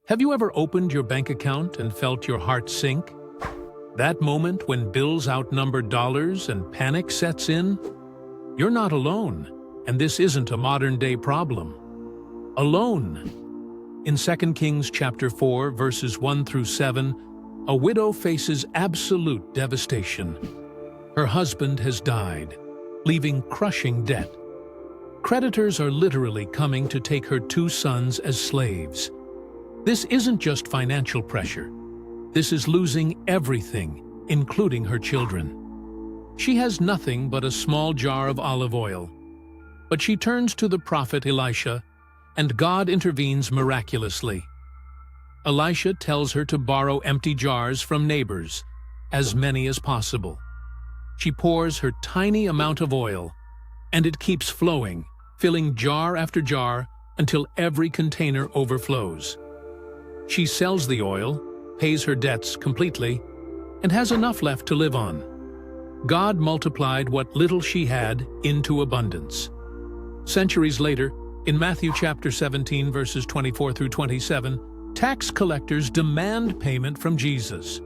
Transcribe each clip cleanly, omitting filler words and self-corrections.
Have you ever opened your bank account and felt your heart sink? That moment when bills outnumber dollars and panic sets in? You're not alone, and this isn't a modern-day problem. Alone. In 2 Kings chapter 4, verses 1 through 7, a widow faces absolute devastation. Her husband has died, leaving crushing debt. Creditors are literally coming to take her 2 sons as slaves. This isn't just financial pressure. This is losing everything, including her children. She has nothing but a small jar of olive oil. But she turns to the prophet Elisha, and God intervenes miraculously. Elisha tells her to borrow empty jars from neighbors, as many as possible. She pours her tiny amount of oil, and it keeps flowing, filling jar after jar until every container overflows. She sells the oil, pays her debts completely, and has enough left to live on. God multiplied what little she had into abundance. Centuries later, in Matthew chapter 17, verses 24 through 27, tax collectors demand payment from Jesus.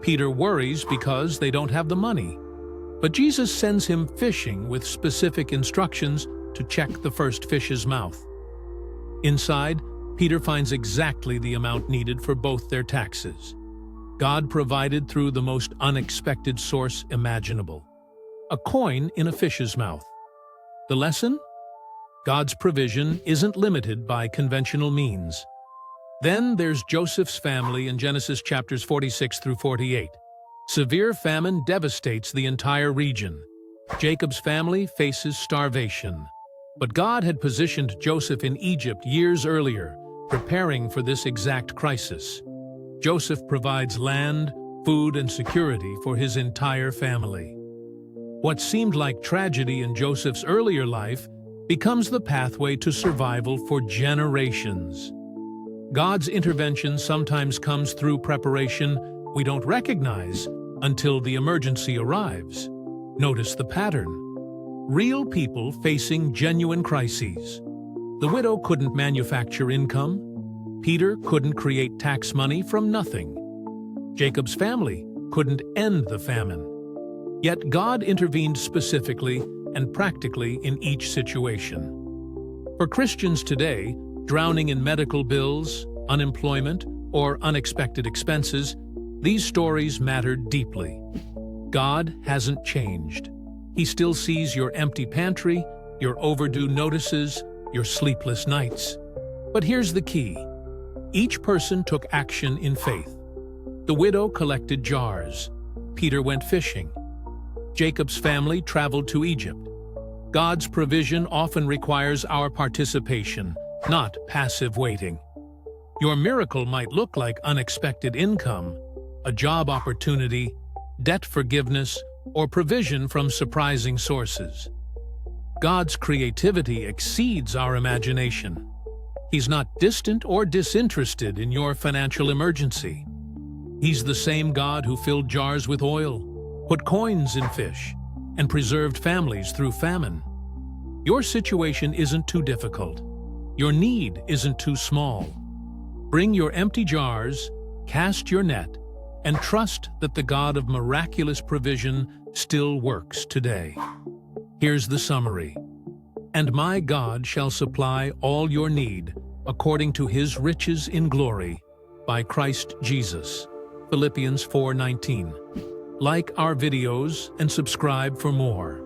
Peter worries because they don't have the money. But Jesus sends him fishing with specific instructions to check the first fish's mouth. Inside, Peter finds exactly the amount needed for both their taxes. God provided through the most unexpected source imaginable: a coin in a fish's mouth. The lesson? God's provision isn't limited by conventional means. Then there's Joseph's family in Genesis chapters 46 through 48. Severe famine devastates the entire region. Jacob's family faces starvation. But God had positioned Joseph in Egypt years earlier, preparing for this exact crisis. Joseph provides land, food, and security for his entire family. What seemed like tragedy in Joseph's earlier life becomes the pathway to survival for generations. God's intervention sometimes comes through preparation we don't recognize until the emergency arrives. Notice the pattern. Real people facing genuine crises. The widow couldn't manufacture income. Peter couldn't create tax money from nothing. Jacob's family couldn't end the famine. Yet God intervened specifically and practically in each situation. For Christians today, drowning in medical bills, unemployment, or unexpected expenses, these stories matter deeply. God hasn't changed. He still sees your empty pantry, your overdue notices, your sleepless nights. But here's the key. Each person took action in faith. The widow collected jars. Peter went fishing. Jacob's family traveled to Egypt. God's provision often requires our participation, not passive waiting. Your miracle might look like unexpected income, a job opportunity, debt forgiveness, or provision from surprising sources. God's creativity exceeds our imagination. He's not distant or disinterested in your financial emergency. He's the same God who filled jars with oil, put coins in fish, and preserved families through famine. Your situation isn't too difficult. Your need isn't too small. Bring your empty jars, cast your net, and trust that the God of miraculous provision still works today. Here's the summary. And my God shall supply all your need according to his riches in glory by Christ Jesus. Philippians 4:19. Like our videos and subscribe for more.